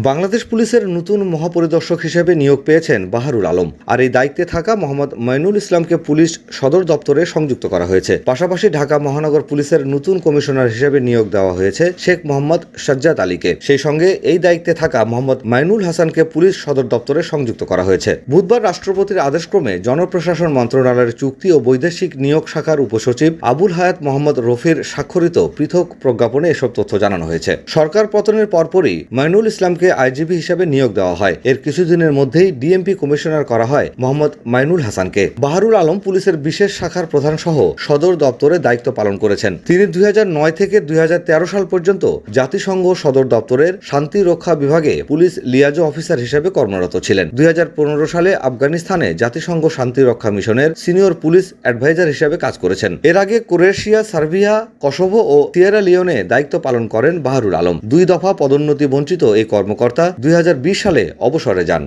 বাংলাদেশ পুলিশের নতুন মহাপরিদর্শক হিসেবে নিয়োগ পেয়েছেন বাহারুল আলম। আর এই দায়িত্বে থাকা মোহাম্মদ মাইনুল ইসলামকে পুলিশ সদর দপ্তরে সংযুক্ত করা হয়েছে। পাশাপাশি ঢাকা মহানগর পুলিশের নতুন কমিশনার হিসেবে নিয়োগ দেওয়া হয়েছে শেখ মোহাম্মদ সাজ্জাদ আলীকে। সেই সঙ্গে এই দায়িত্বে থাকা মোহাম্মদ মাইনুল হাসানকে পুলিশ সদর দপ্তরে সংযুক্ত করা হয়েছে। বুধবার রাষ্ট্রপতির আদেশক্রমে জনপ্রশাসন মন্ত্রণালয়ের চুক্তি ও বৈদেশিক নিয়োগ শাখার উপসচিব আবুল হায়াত মোহাম্মদ রফির স্বাক্ষরিত পৃথক প্রজ্ঞাপনে এসব তথ্য জানানো হয়েছে। সরকার পতনের পরপরই মাইনুল ইসলামকে আইজিপি হিসেবে নিয়োগ দেওয়া হয়। এর কিছুদিনের মধ্যেই ডিএমপি কমিশনার করা হয় মোহাম্মদ মাইনুল হাসানকে। বাহারুল আলম পুলিশের বিশেষ শাখার প্রধান সহ সদর দপ্তরে দায়িত্ব পালন করেছেন। তিনি 2009 থেকে 2013 সাল পর্যন্ত জাতিসংঘ সদর দপ্তরের শান্তি রক্ষা বিভাগে পুলিশ লিয়াজো অফিসার হিসেবে কর্মরত ছিলেন। 2015 সালে আফগানিস্তানে জাতিসংঘ শান্তি রক্ষা মিশনের সিনিয়র পুলিশ অ্যাডভাইজার হিসেবে কাজ করেছেন। এর আগে ক্রোয়েশিয়া, সার্বিয়া, কসোভো ও সিয়েরা লিওনে দায়িত্ব পালন করেন বাহারুল আলম। 2 দফা পদোন্নতি বঞ্চিত এই কর্মকর্তা 2020 সালে অবসরে যান।